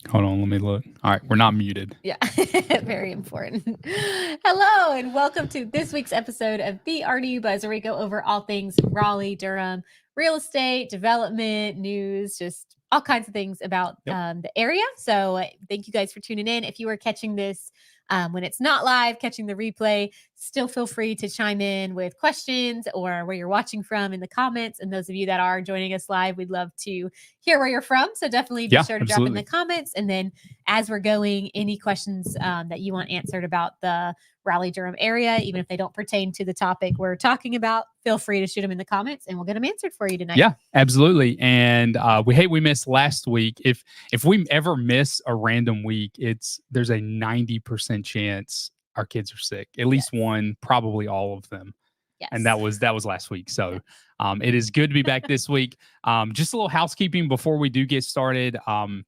Hold on, let me look. All right, we're not muted. Yeah, very important. Hello, and welcome to this week's episode of the RDU Buzz, where we go over all things Raleigh, Durham, real estate, development, news, just all kinds of things about Yep. the area. So thank you guys for tuning in. If you are catching this when it's not live, catching the replay, still feel free to chime in with questions or where you're watching from in the comments. And those of you that are joining us live, we'd love to hear where you're from. So definitely be Yeah, sure to drop in the absolutely. comments. And then as we're going, any questions that you want answered about the Raleigh-Durham area, even if they don't pertain to the topic we're talking about, feel free to shoot them in the comments and we'll get them answered for you tonight. Yeah, absolutely. And we missed last week. If we ever miss a random week, there's a 90% chance our kids are sick. At least one, probably all of them. Yes. And that was last week. So it is good to be back this week. Just a little housekeeping before we do get started. I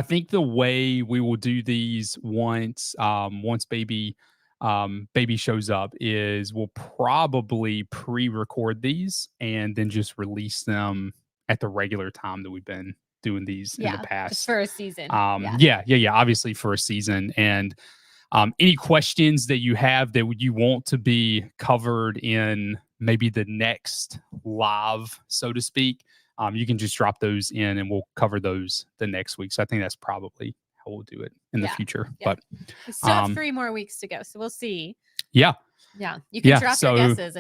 think the way we will do these once baby shows up is we'll probably pre-record these and then just release them at the regular time that we've been doing these in the past. Just for a season. Yeah. Obviously for a season. And any questions that you have that you want to be covered in maybe the next live, so to speak, you can just drop those in and we'll cover those the next week. So I think that's probably how we'll do it in the future. Yeah. But we still have 3 more weeks to go. So we'll see. Yeah. Yeah. You can drop your guesses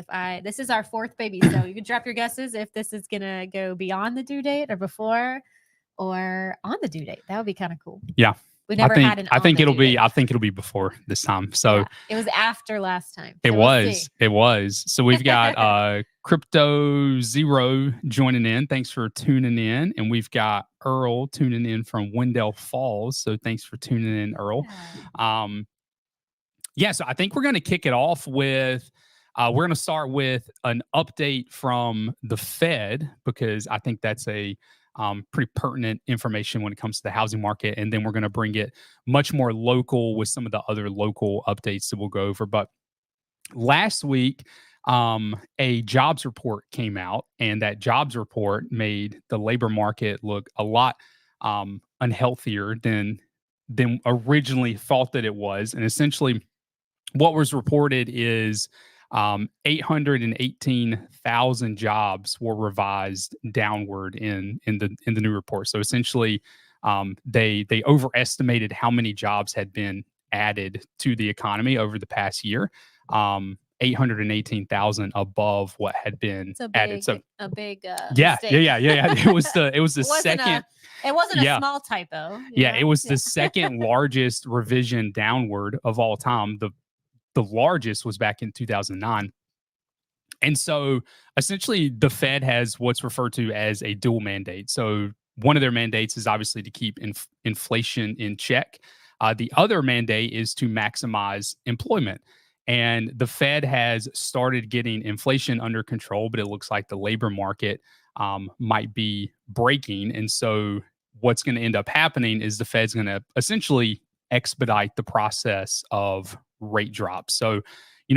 this is our 4th baby. So you can drop your guesses if this is going to go beyond the due date or before or on the due date. That would be kind of cool. Yeah. We never had an. I think it'll be before this time. So it was after last time. So it was. So we've got Crypto Zero joining in. Thanks for tuning in, and we've got Earl tuning in from Wendell Falls. So thanks for tuning in, Earl. So I think we're going to kick it off with. We're going to start with an update from the Fed because I think that's a pretty pertinent information when it comes to the housing market. And then we're going to bring it much more local with some of the other local updates that we'll go over. But last week, a jobs report came out, and that jobs report made the labor market look a lot unhealthier than originally thought that it was. And essentially what was reported is 818,000 jobs were revised downward in the new report. So essentially, they overestimated how many jobs had been added to the economy over the past year. 818,000 above what had been added. So a big yeah. mistake. It was the second. It wasn't a small typo. It was the second largest revision downward of all time. The largest was back in 2009. And so essentially the Fed has what's referred to as a dual mandate. So one of their mandates is obviously to keep inflation in check. The other mandate is to maximize employment. And the Fed has started getting inflation under control, but it looks like the labor market might be breaking. And so what's going to end up happening is the Fed's going to essentially expedite the process of rate drops. So,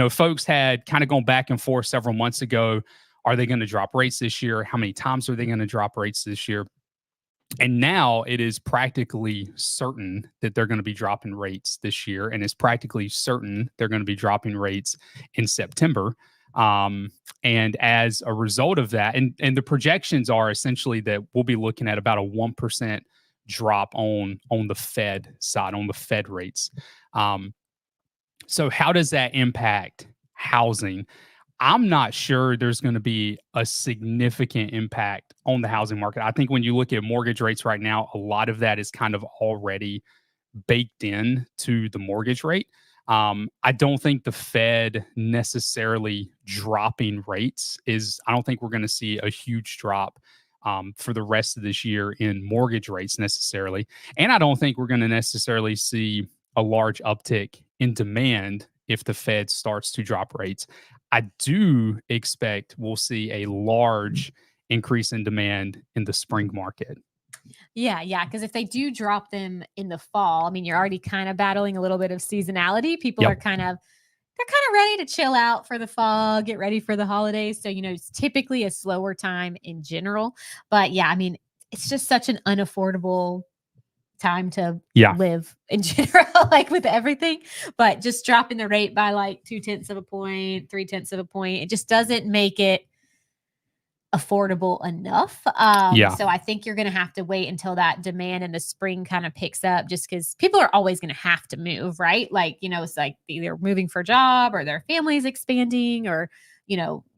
folks had kind of gone back and forth several months ago. Are they going to drop rates this year? How many times are they going to drop rates this year? And now it is practically certain that they're going to be dropping rates this year. And it's practically certain they're going to be dropping rates in September. And as a result of that, and the projections are essentially that we'll be looking at about a 1% drop on the Fed side, on the Fed rates. So how does that impact housing? I'm not sure there's going to be a significant impact on the housing market. I think when you look at mortgage rates right now, a lot of that is kind of already baked in to the mortgage rate. I don't think the Fed necessarily dropping rates I don't think we're going to see a huge drop for the rest of this year in mortgage rates necessarily. And I don't think we're going to necessarily see a large uptick in demand if the Fed starts to drop rates. I do expect we'll see a large increase in demand in the spring market. Yeah. Because if they do drop them in the fall, I mean, you're already kind of battling a little bit of seasonality. People are kind of ready to chill out for the fall, get ready for the holidays. So, it's typically a slower time in general. But yeah, I mean, it's just such an unaffordable time to Yeah. live in general, like with everything. But just dropping the rate by like 0.2 of a point, 0.3 of a point, it just doesn't make it affordable enough. Yeah. So I think you're going to have to wait until that demand in the spring kind of picks up, just because people are always going to have to move, right? Like, it's like either moving for a job or their family's expanding, or,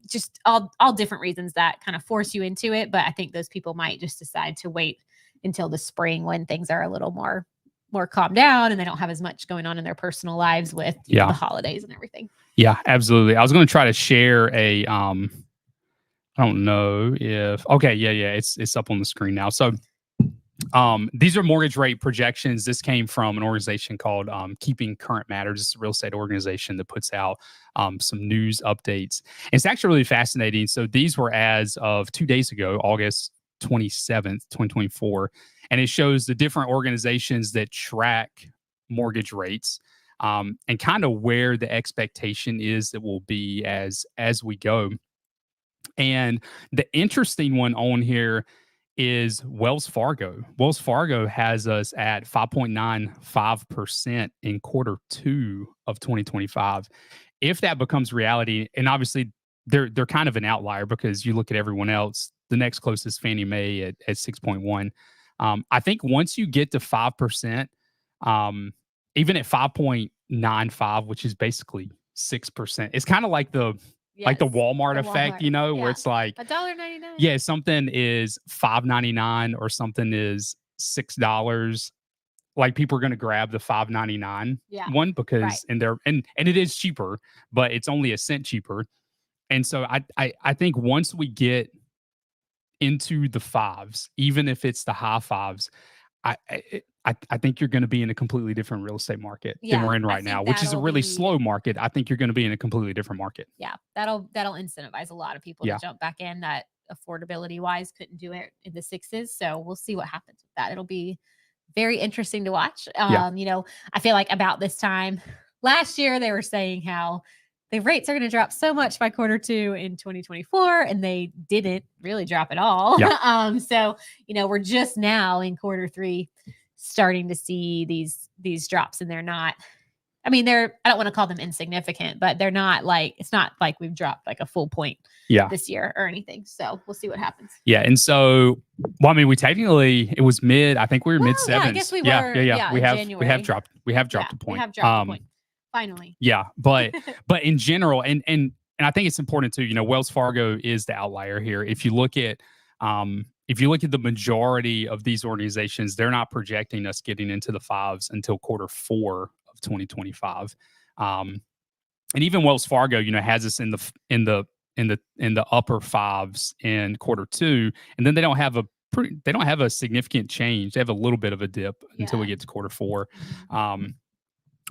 just all different reasons that kind of force you into it. But I think those people might just decide to wait until the spring when things are a little more calmed down and they don't have as much going on in their personal lives with the holidays and everything. Yeah, absolutely. I was going to try to share a I don't know if okay, yeah, it's up on the screen now. So these are mortgage rate projections. This came from an organization called Keeping Current Matters. It's a real estate organization that puts out some news updates. And it's actually really fascinating. So these were as of 2 days ago, August 27th, 2024. And it shows the different organizations that track mortgage rates and kind of where the expectation is that will be as we go. And the interesting one on here is Wells Fargo. Wells Fargo has us at 5.95% in Q2 of 2025. If that becomes reality, and obviously they're kind of an outlier because you look at everyone else, the next closest Fannie Mae at 6.1. I think once you get to 5%, even at 5.95, which is basically 6%, it's kind of like the Walmart effect, where it's like $1.99. Yeah, something is $5.99 or something is $6. Like people are going to grab the $5.99 one because and it is cheaper, but it's only a cent cheaper. And so I think once we get into the fives, even if it's the high fives, I think you're going to be in a completely different real estate market than we're in right now, which is a really slow market. I think you're going to be in a completely different market. Yeah, that'll incentivize a lot of people to jump back in that affordability wise couldn't do it in the sixes. So we'll see what happens with that. It'll be very interesting to watch. I feel like about this time last year they were saying how the rates are going to drop so much by Q2 in 2024, and they didn't really drop at all. So we're just now in Q3 starting to see these drops, and they're not. I mean, I don't want to call them insignificant, but they're not like, it's not like we've dropped like a full point this year or anything. So we'll see what happens. Yeah. And so, well, I mean, it was I think we were mid sevens. I guess we were. Yeah. We have dropped a point. We have dropped a point. Finally. Yeah. But in general, and I think it's important too, Wells Fargo is the outlier here. If you look at the majority of these organizations, they're not projecting us getting into the fives until Q4 of 2025. And even Wells Fargo, has us in the upper fives in Q2, and then they don't have a significant change. They have a little bit of a dip until we get to Q4.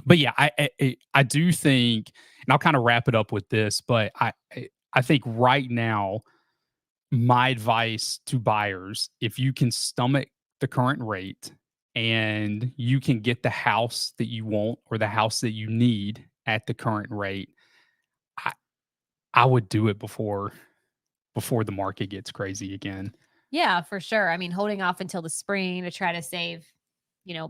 But yeah, I do think, and I'll kind of wrap it up with this, but I think right now, my advice to buyers, if you can stomach the current rate and you can get the house that you want or the house that you need at the current rate, I would do it before the market gets crazy again. Yeah, for sure. I mean, holding off until the spring to try to save,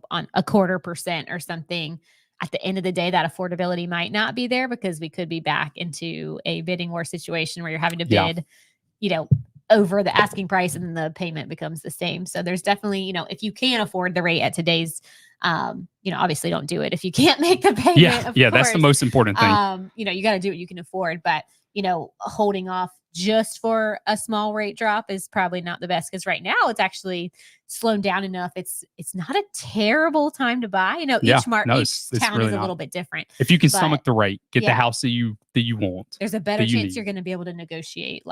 on a 0.25% or something. At the end of the day, that affordability might not be there because we could be back into a bidding war situation where you're having to bid, over the asking price, and then the payment becomes the same. So there's definitely, if you can afford the rate at today's, obviously don't do it if you can't make the payment. Yeah, that's the most important thing. You got to do what you can afford, but holding off just for a small rate drop is probably not the best, because right now it's actually slowed down enough. It's not a terrible time to buy. Each town is a little bit different. If you can stomach the rate, get the house that you want. There's a better chance you're going to be able to negotiate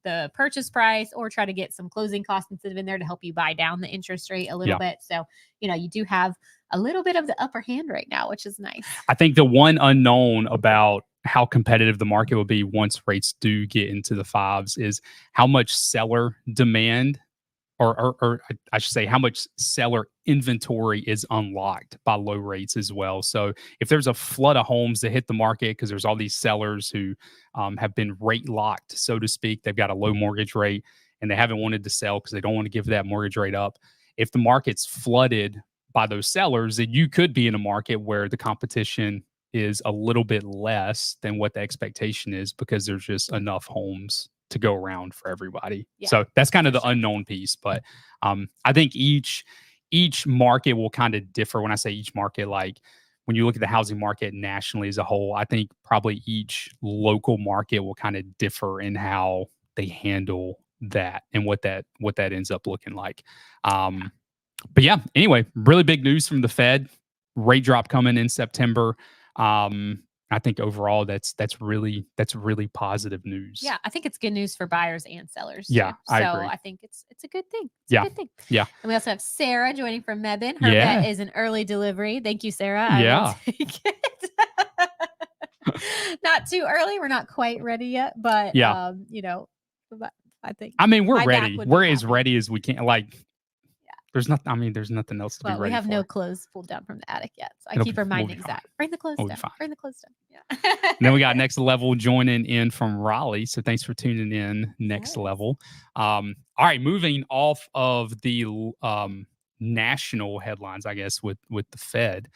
the purchase price, or try to get some closing cost incentive in there to help you buy down the interest rate a little bit. So, you do have a little bit of the upper hand right now, which is nice. I think the one unknown about how competitive the market will be once rates do get into the fives is how much seller demand, or I should say how much seller inventory is unlocked by low rates as well. So if there's a flood of homes that hit the market because there's all these sellers who have been rate locked, so to speak, they've got a low mortgage rate and they haven't wanted to sell because they don't want to give that mortgage rate up. If the market's flooded by those sellers, that you could be in a market where the competition is a little bit less than what the expectation is because there's just enough homes to go around for everybody. Yeah, so that's kind of for the sure. unknown piece. But I think each market will kind of differ. When I say each market, like when you look at the housing market nationally as a whole, I think probably each local market will kind of differ in how they handle that and what that ends up looking like. But yeah, anyway, really big news from the Fed. Rate drop coming in September. I think overall that's really positive news. Yeah, I think it's good news for buyers and sellers too. Yeah, I So agree. I think it's a good thing. It's Yeah. a good thing. Yeah. And we also have Sarah joining from Mebane. Her Yeah. vet is an early delivery. Thank you, Sarah. I Yeah. will take it. Not too early. We're not quite ready yet, but Yeah. but I think I mean, we're my back ready. would be We're as happy. ready as we can. Like, Yeah. there's nothing. There's nothing else to be Well, we ready have for. no clothes pulled down from the attic yet. So I We'll keep be reminding fine. Zach, bring the clothes We'll be down. fine. Bring the clothes down. Yeah. And then we got Next Level joining in from Raleigh. So thanks for tuning in, Next Yes. Level. All right, moving off of the national headlines, I guess, with the Fed,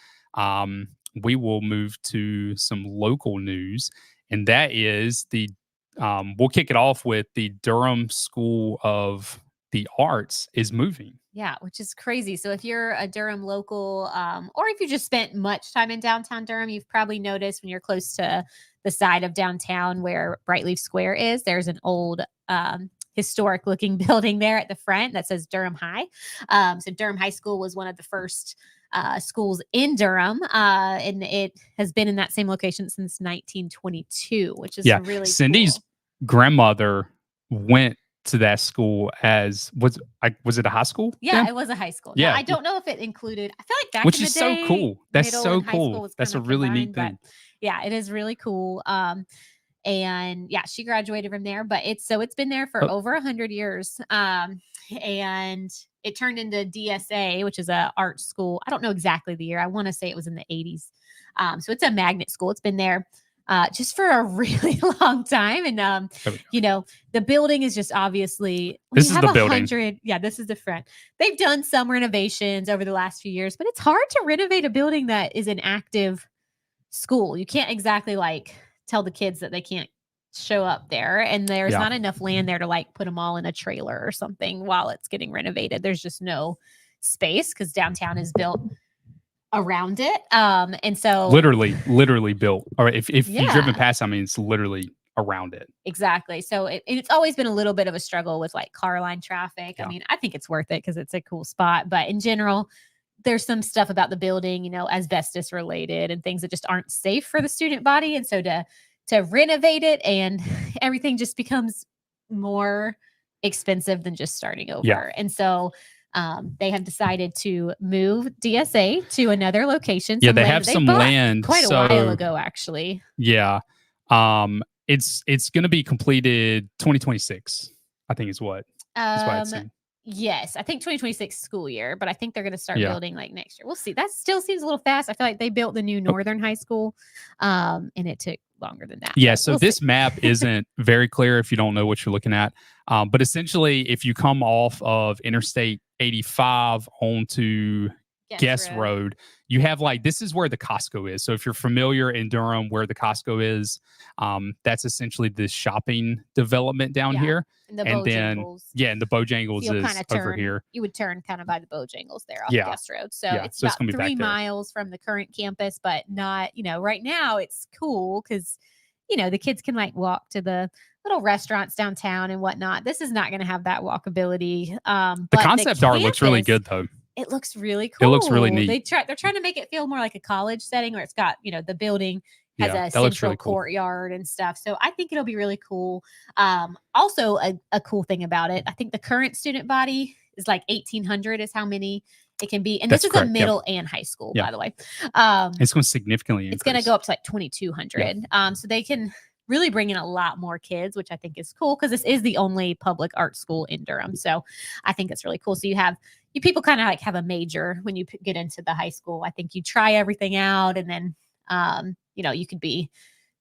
we will move to some local news, and that is we'll kick it off with the Durham School of the Arts is moving. Yeah, which is crazy. So if you're a Durham local, or if you just spent much time in downtown Durham, you've probably noticed when you're close to the side of downtown where Brightleaf Square is, there's an old historic looking building there at the front that says Durham High. So Durham High School was one of the first schools in Durham, and it has been in that same location since 1922, which is really Cindy's cool. grandmother went to that school as was it a high school? Yeah, it was a high school. Yeah. Now, I don't know if it included, I feel like back Which in the is day, so cool. That's middle so and high school cool. was That's a kinda really neat combined, thing. but yeah, it is really cool. And yeah, she graduated from there, but it's been there for over 100 years. And it turned into DSA, which is a art school. I don't know exactly the year. I want to say it was in the 80s. So it's a magnet school. It's been there just for a really long time. And the building is just obviously this is the building. Yeah, this is the front. They've done some renovations over the last few years, but it's hard to renovate a building that is an active school. You can't exactly tell the kids that they can't show up there, and there's not enough land there to put them all in a trailer or something while it's getting renovated. There's just no space because downtown is built around it. And so literally built. All right. If you've driven past, it's literally around it. Exactly. So it's always been a little bit of a struggle with car line traffic. Yeah. I think it's worth it because it's a cool spot, but in general, there's some stuff about the building, asbestos related and things that just aren't safe for the student body. And so to renovate it, and everything just becomes more expensive than just starting over. Yeah. And so they have decided to move DSA to another location. Yeah, they have some land quite a while ago, actually. Yeah. It's going to be completed 2026, I think is what I'd say. Yes, I think 2026 school year, but I think they're going to start building next year. We'll see. That still seems a little fast. I feel like they built the new Northern High School, and it took longer than that. Yeah, so this map isn't very clear if you don't know what you're looking at. But essentially, if you come off of Interstate 85 onto Guest Road, you have this is where the Costco is. So if you're familiar in Durham where the Costco is, that's essentially the shopping development down here. And then and the Bojangles is over here. You would turn kind of by the Bojangles there off Guest Road. So it's so about 3 miles from the current campus, but not, right now it's cool because the kids can walk to the little restaurants downtown and whatnot. This is not going to have that walkability. The concept art looks really good though. It looks really cool. It looks really neat. They're trying to make it feel more like a college setting where it's got, the building has a central courtyard and stuff. So I think it'll be really cool. Also a cool thing about it, I think the current student body is 1,800 is how many it can be. And this is a middle and high school, by the way. It's going to significantly increase. It's going to go up to 2,200. So they can really bring in a lot more kids, which I think is cool because this is the only public art school in Durham. So I think it's really cool. So you people kind of have a major when you get into the high school. I think you try everything out, and then you could be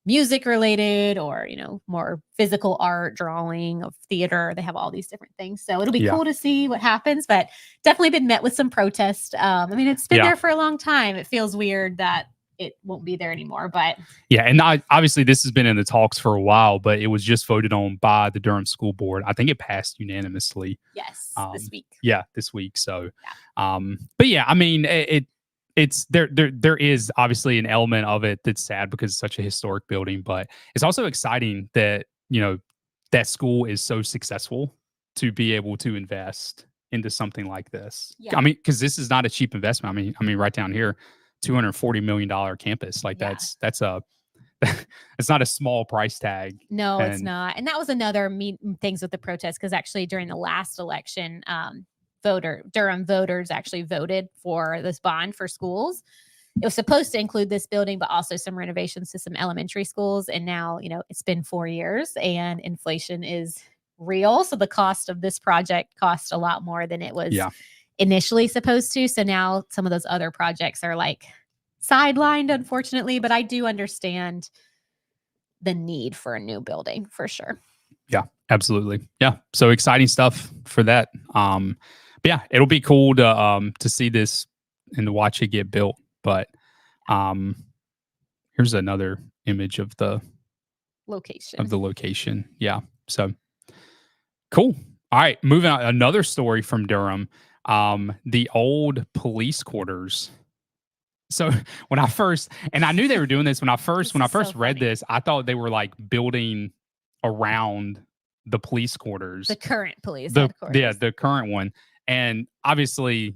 music related or, more physical art, drawing, of theater. They have all these different things. So it'll be cool to see what happens, but definitely been met with some protest. It's been there for a long time. It feels weird that it won't be there anymore, but and obviously this has been in the talks for a while, but it was just voted on by the Durham School Board. I think it passed unanimously. Yes, this week. Yeah, this week. So, but yeah, it's there is obviously an element of it that's sad because it's such a historic building, but it's also exciting that, that school is so successful to be able to invest into something like this. Yeah. Because this is not a cheap investment. Right down here, $240 million campus. Like that's a it's not a small price tag. No, it's not. And that was another things with the protest, because actually during the last election, Durham voters actually voted for this bond for schools. It was supposed to include this building, but also some renovations to some elementary schools. And now, it's been 4 years and inflation is real. So the cost of this project cost a lot more than it was initially supposed to. So now some of those other projects are like sidelined, unfortunately, but I do understand the need for a new building for sure. Yeah, absolutely. Yeah. So exciting stuff for that. But yeah, it'll be cool to see this and to watch it get built. But here's another image of the location. Yeah. So cool. All right, moving on. Another story from Durham. The old police quarters. So when I first, and I knew they were doing this when I first read this, I thought they were like building around the police quarters, the current police headquarters. Yeah, the current one. And obviously,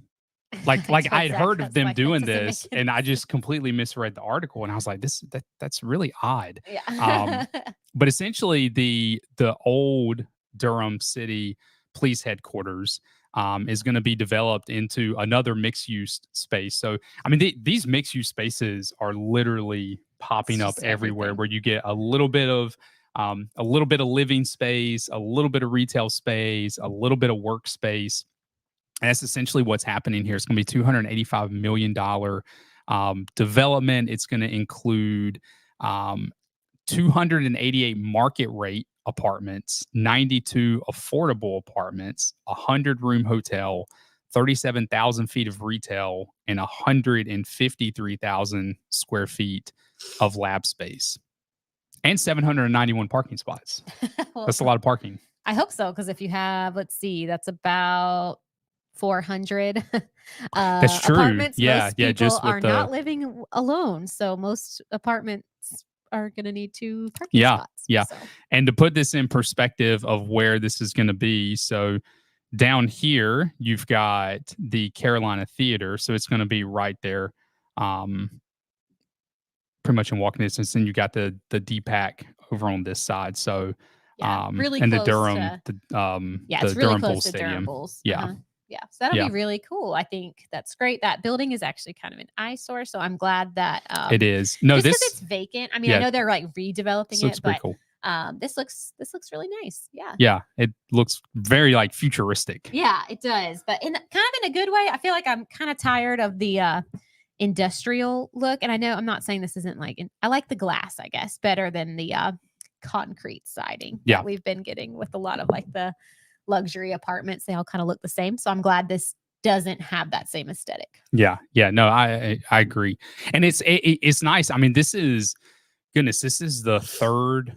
like I'd heard of them doing this, and I just completely misread the article, and I was like, that's really odd. Yeah. But essentially, the old Durham City Police Headquarters is going to be developed into another mixed-use space. So, these mixed-use spaces are literally popping up everywhere, where you get a little bit of living space, a little bit of retail space, a little bit of workspace. And that's essentially what's happening here. It's going to be $285 million development. It's going to include 288 market rate apartments, 92 affordable apartments, a 100-room hotel, 37,000 feet of retail, and 153,000 square feet of lab space, and 791 parking spots. Well, that's a lot of parking. I hope so, because if you have, let's see, that's about 400 that's true. Apartments. Yeah, most people just are not living alone, so most apartments are going to need 2 parking spots. Yeah. So. And to put this in perspective of where this is going to be, so down here you've got the Carolina Theater, so it's going to be right there, pretty much in walking distance. And you got the DPAC over on this side. So really and close the Durham, to, it's really Durham close Bulls to Stadium. Durham Bulls. Yeah. Yeah, so that'll be really cool. I think that's great. That building is actually kind of an eyesore, so I'm glad that it is. No, just because it's vacant. I know they're like redeveloping it, but cool. This looks really nice. Yeah. Yeah, it looks very like futuristic. Yeah, it does, but in kind of in a good way. I feel like I'm kind of tired of the industrial look, and I know I'm not saying this isn't like. I like the glass, I guess, better than the concrete siding that we've been getting with a lot of like the luxury apartments. They all kind of look the same. So I'm glad this doesn't have that same aesthetic. Yeah. No, I agree. And it's nice. This is the third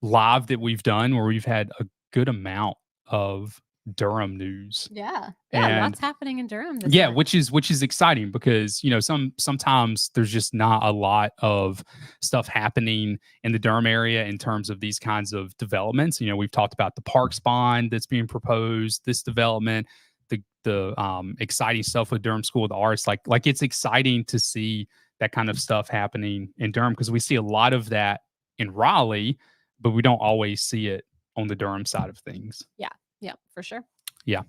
live that we've done where we've had a good amount of Durham news. Yeah. Lots happening in Durham this year. Year. which is exciting because sometimes there's just not a lot of stuff happening in the Durham area in terms of these kinds of developments. We've talked about the Parks bond that's being proposed, this development, the exciting stuff with Durham School of the Arts. Like it's exciting to see that kind of stuff happening in Durham, because we see a lot of that in Raleigh, but we don't always see it on the Durham side of things. Yeah, for sure. Yeah.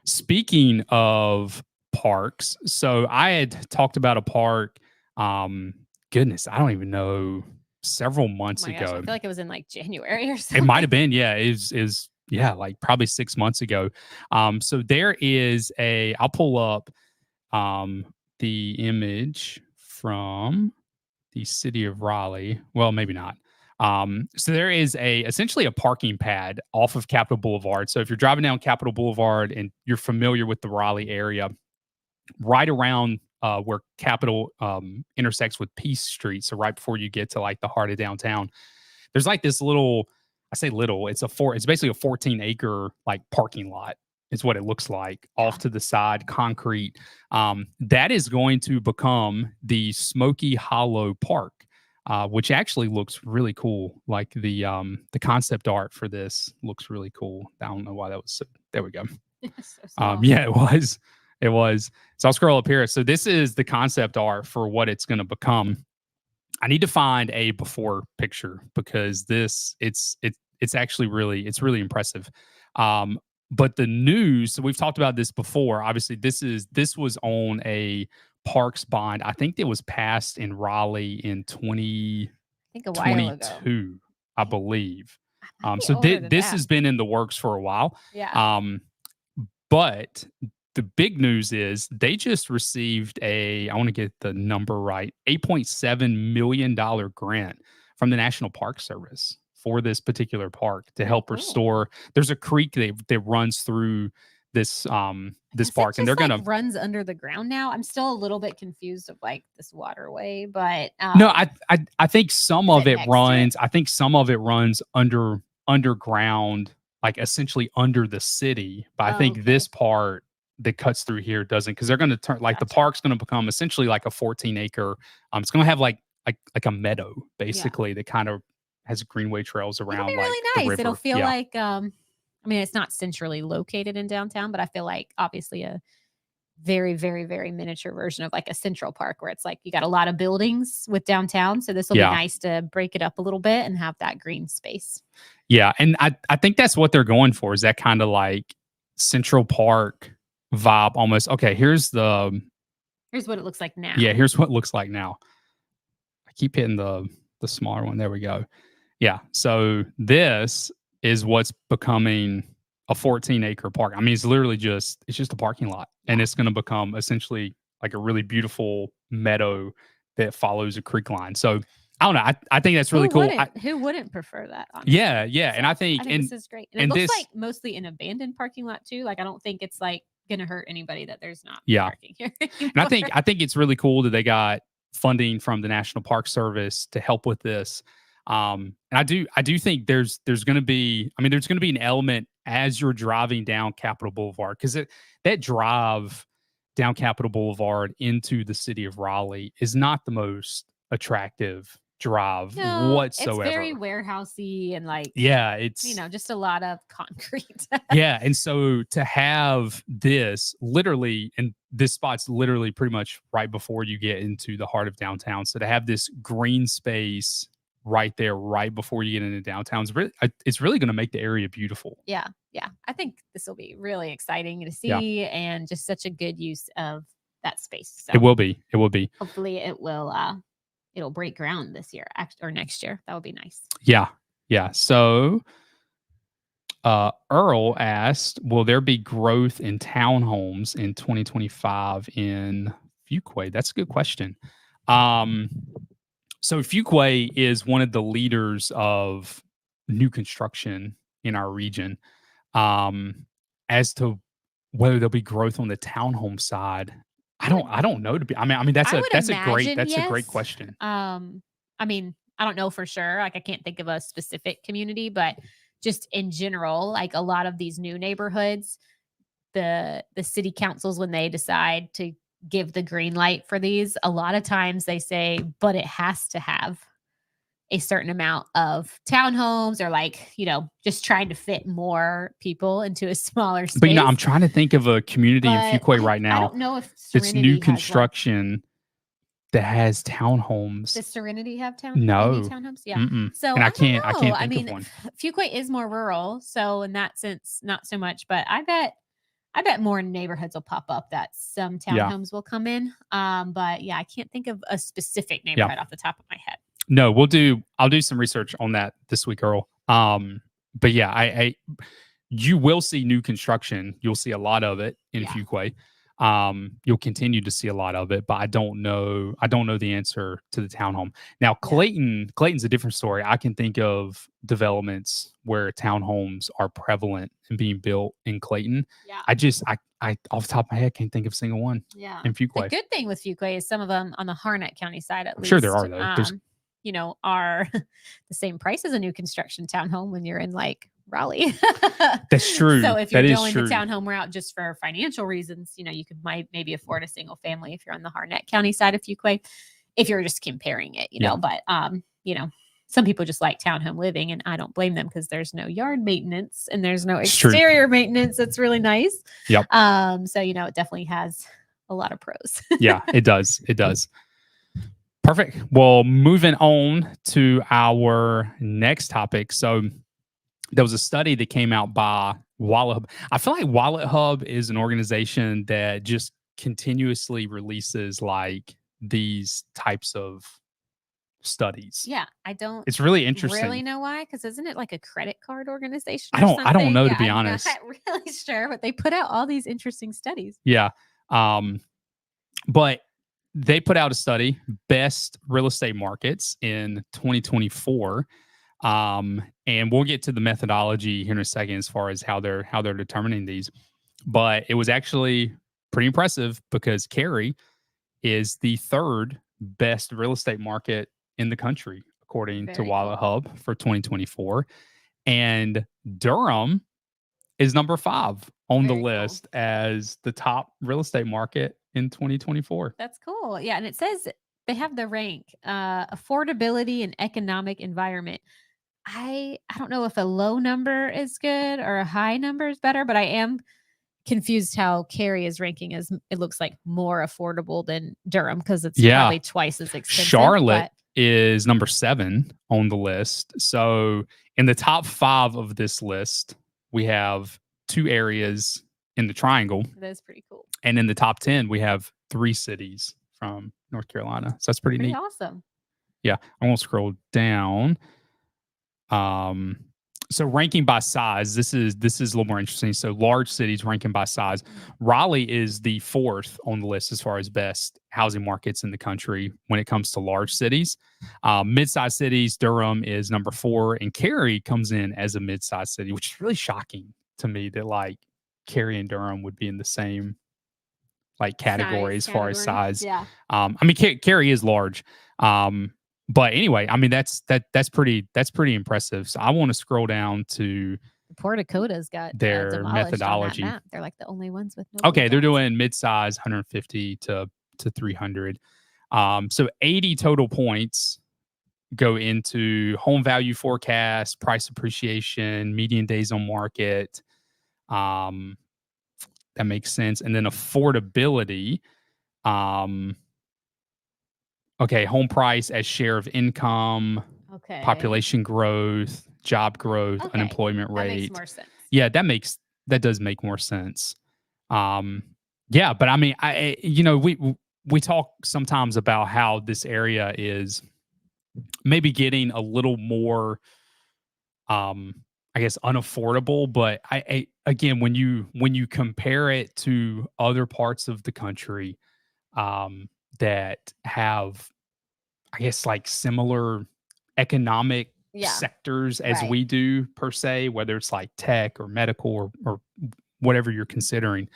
Speaking of parks, so I had talked about a park, goodness, I don't even know, several months ago. Gosh, I feel like it was in like January or something. It might have been, is like probably 6 months ago. So there is I'll pull up the image from the city of Raleigh. Well, maybe not. So there is essentially a parking pad off of Capitol Boulevard. So if you're driving down Capitol Boulevard and you're familiar with the Raleigh area, right around where Capitol intersects with Peace Street, so right before you get to like the heart of downtown, there's like this little, I say little, it's basically a 14-acre like parking lot. Is what it looks like off to the side, concrete. That is going to become the Smoky Hollow Park, which actually looks really cool. Like the concept art for this looks really cool. I don't know why that was. There we go. So Yeah, it was. It was. So I'll scroll up here. So this is the concept art for what it's going to become. I need to find a before picture because it's actually really impressive. But the news, so we've talked about this before. Obviously, this was on a parks bond. I think it was passed in Raleigh in I think a while ago. 2022, I believe. I might be So older than this that. has been in the works for a while. Yeah. But the big news is they just received I want to get the number right, $8.7 million grant from the National Park Service for this particular park to help restore. There's a creek that runs through this this park, and they're gonna runs under the ground now. I'm still a little bit confused of like this waterway, but no, I think some of it runs. it? I think some of it runs underground, like essentially under the city. But I think this part that cuts through here doesn't, because they're going to turn like the park's going to become essentially like a 14-acre. It's going to have like a meadow basically that kind of has greenway trails around. It'll be like really the nice. river. It'll feel like I mean, it's not centrally located in downtown, but I feel like obviously a very, very, very miniature version of like a central park where it's like you got a lot of buildings with downtown. So this will be nice to break it up a little bit and have that green space. Yeah. And I think that's what they're going for, is that kind of like Central Park vibe almost. Okay, here's what it looks like now. Yeah, here's what it looks like now. I keep hitting the smaller one. There we go. Yeah. So this is what's becoming a 14-acre park. I mean, it's literally just a parking lot, and it's going to become essentially like a really beautiful meadow that follows a creek line. So I don't know. I think that's really cool. Who wouldn't prefer that? Honestly? Yeah. So, and I think this is great. And it looks like mostly an abandoned parking lot too. Like I don't think it's like going to hurt anybody that there's not parking here. And I think it's really cool that they got funding from the National Park Service to help with this. And I do think there's going to be an element as you're driving down Capitol Boulevard, because that drive down Capitol Boulevard into the city of Raleigh is not the most attractive drive whatsoever. It's very warehousey and like it's just a lot of concrete. And so to have this literally, and this spot's literally pretty much right before you get into the heart of downtown. So to have this green space right there, right before you get into downtown, it's really going to make the area beautiful. Yeah. I think this will be really exciting to see, and just such a good use of that space. So it will be. Hopefully, it'll break ground this year or next year. That would be nice. Yeah. So Earl asked, will there be growth in townhomes in 2025 in Fuquay? That's a good question. So Fuquay is one of the leaders of new construction in our region. As to whether there'll be growth on the townhome side, I don't know. I mean that's a great question. I mean, I don't know for sure. Like I can't think of a specific community, but just in general, like a lot of these new neighborhoods, the city councils, when they decide to give the green light for these, a lot of times they say, but it has to have a certain amount of townhomes, or like, just trying to fit more people into a smaller space. But I'm trying to think of a community in Fuquay right now. I don't know if it's new construction that has townhomes. Does Serenity have No townhomes? Yeah. Mm-mm. So and I can't think I mean, of one. Fuquay is more rural, so in that sense, not so much. But I bet more neighborhoods will pop up that some townhomes will come in. But yeah, I can't think of a specific neighborhood off the top of my head. No, I'll do some research on that this week, Earl. But yeah, you will see new construction. You'll see a lot of it in Fuquay. you'll continue to see a lot of it, but I don't know the answer to the townhome. Now, Clayton's a different story. I can think of developments where townhomes are prevalent and being built in Clayton. Yeah. I off the top of my head can't think of a single one. Yeah. In The Fuquay. good thing with Fuquay is some of them on the Harnett County side, at I'm least. sure there are though. Are the same price as a new construction townhome when you're in like Raleigh. That's true. So if you're That is going true. the townhome route just for financial reasons, you could maybe afford a single family if you're on the Harnett County side of Fuquay, if you're just comparing it, but some people just like townhome living, and I don't blame them because there's no yard maintenance and there's no exterior maintenance. That's really nice. Yep. So it definitely has a lot of pros. Yeah, it does. It does. Perfect. Well, moving on to our next topic. So there was a study that came out by Wallet Hub. I feel like Wallet Hub is an organization that just continuously releases like these types of studies. Yeah, I don't. It's really interesting. Really know why? Because isn't it like a credit card organization? I don't know, to be honest. I'm not really sure, but they put out all these interesting studies. Yeah. But they put out a study, best real estate markets in 2024. And we'll get to the methodology here in a second as far as how they're determining these. But it was actually pretty impressive because Cary is the third best real estate market in the country, according to Wallet Hub for 2024. And Durham is number 5 on the list as the top real estate market in 2024. That's cool. Yeah. And it says they have the rank, affordability and economic environment. I don't know if a low number is good or a high number is better, but I am confused how Cary is ranking as it looks like more affordable than Durham because it's probably twice as expensive. Charlotte is number 7 on the list. So in the top 5 of this list, we have 2 areas in the triangle. That's pretty cool. And in the top 10, we have 3 cities from North Carolina. So that's pretty neat. Awesome. Yeah. I'm going to scroll down. So ranking by size, this is a little more interesting. So large cities ranking by size. Raleigh is the 4th on the list as far as best housing markets in the country when it comes to large cities. Mid-sized cities, Durham is number 4, and Cary comes in as a mid-sized city, which is really shocking to me that like Cary and Durham would be in the same like category as far as size. Yeah. I mean, Cary is large. But anyway, I mean that's pretty impressive. So I want to scroll down to Port Dakota's got their methodology. On that map. They're like the only ones with no. Okay, they're doing mid-size 150 to 300. So 80 total points go into home value forecast, price appreciation, median days on market. That makes sense, and then affordability. Okay, home price as share of income, population growth, job growth, unemployment rate. That makes more sense. Yeah, that does make more sense. Yeah, but I mean, we talk sometimes about how this area is maybe getting a little more, I guess, unaffordable. But again, when you compare it to other parts of the country, that have, I guess, like similar economic sectors as we do per se, whether it's like tech or medical or whatever you're considering,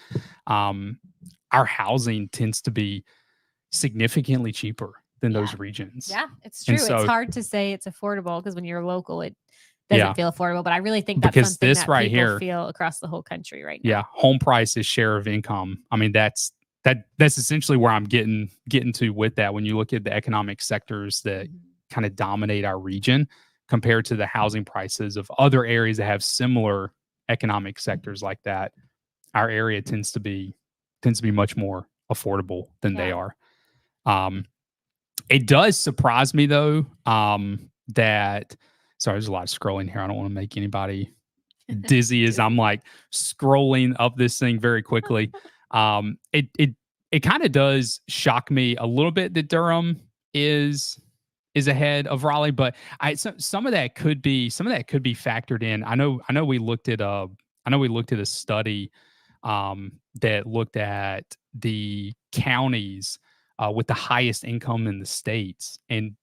our housing tends to be significantly cheaper than those regions. Yeah, it's true. So, it's hard to say it's affordable because when you're local, it doesn't feel affordable. But I really think that's something that people feel across the whole country right now. Yeah, home price is share of income. I mean, that's essentially where I'm getting to with that. When you look at the economic sectors that kind of dominate our region compared to the housing prices of other areas that have similar economic sectors like that, our area tends to be much more affordable than they are. It does surprise me though, that sorry, there's a lot of scrolling here. I don't want to make anybody dizzy as I'm like scrolling up this thing very quickly. It kind of does shock me a little bit that Durham is ahead of Raleigh, but some of that could be factored in. I know we looked at a study that looked at the counties with the highest income in the states and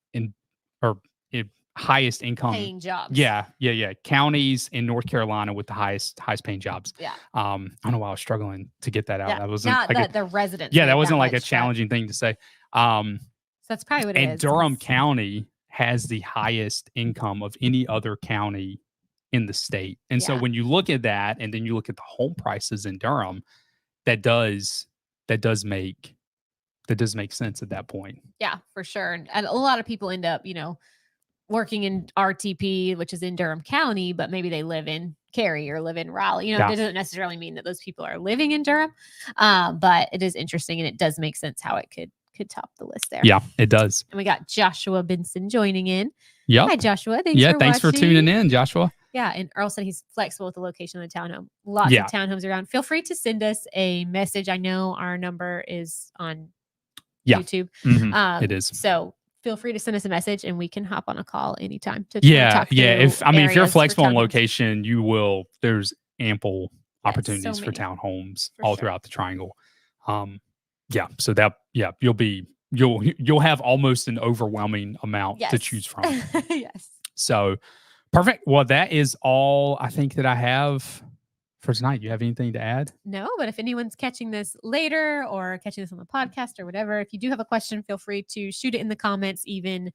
highest income paying jobs. Yeah. Counties in North Carolina with the highest paying jobs. Yeah. I don't know why I was struggling to get that out. Yeah. That wasn't Not like that the residents. yeah, that made wasn't like a much, but- challenging thing to say. So that's probably what it is. And Durham 'cause- County has the highest income of any other county in the state. And so Yeah. when you look at that, and then you look at the home prices in Durham, that does make sense at that point. Yeah, for sure. And a lot of people end up, working in RTP, which is in Durham County, but maybe they live in Cary or live in Raleigh. Yeah. That doesn't necessarily mean that those people are living in Durham. But it is interesting, and it does make sense how it could top the list there. Yeah, it does. And we got Joshua Benson joining in. Yeah. Hi, Joshua. Thanks for watching. tuning in, Joshua. Yeah, and Earl said he's flexible with the location of the townhome. Lots Yeah. of townhomes around. Feel free to send us a message. I know our number is on Yeah. YouTube. It is. So feel free to send us a message, and we can hop on a call anytime to Yeah, talk through If you're areas for flexible on townhomes. location, there's ample Yes, opportunities so for many. townhomes For all sure. throughout the triangle. So you'll have almost an overwhelming amount to choose from. Yes. So perfect. Well, that is all I think that I have for tonight. You have anything to add? No, but if anyone's catching this later or catching this on the podcast or whatever, if you do have a question, feel free to shoot it in the comments even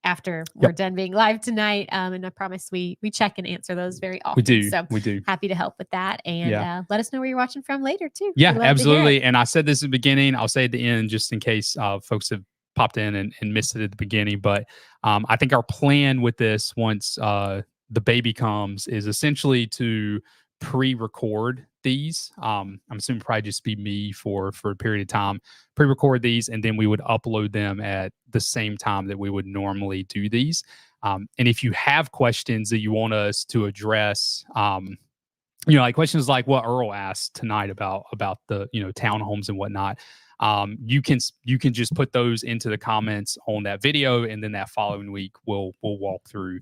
after we're done being live tonight. And I promise we check and answer those very often. We do. Happy to help with that. And let us know where you're watching from later too. Yeah, We'd love to hear absolutely. it. And I said this at the beginning, I'll say at the end, just in case folks have popped in and missed it at the beginning. But I think our plan with this, once the baby comes, is essentially to pre-record these. I'm assuming probably just be me for a period of time, pre-record these, and then we would upload them at the same time that we would normally do these. And if you have questions that you want us to address, like questions like what Earl asked tonight about the townhomes and whatnot, you can just put those into the comments on that video, and then that following week we'll walk through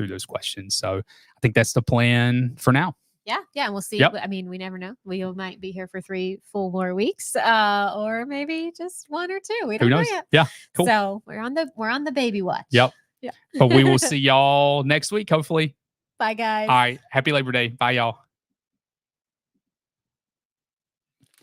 those questions. So I think that's the plan for now. Yeah, and we'll see. Yep. I mean, we never know. We might be here for 3 full more weeks, or maybe just 1 or 2. We don't know yet. Yeah, cool. So we're on the baby watch. Yep. Yeah. But we will see y'all next week, hopefully. Bye, guys. All right. Happy Labor Day. Bye, y'all.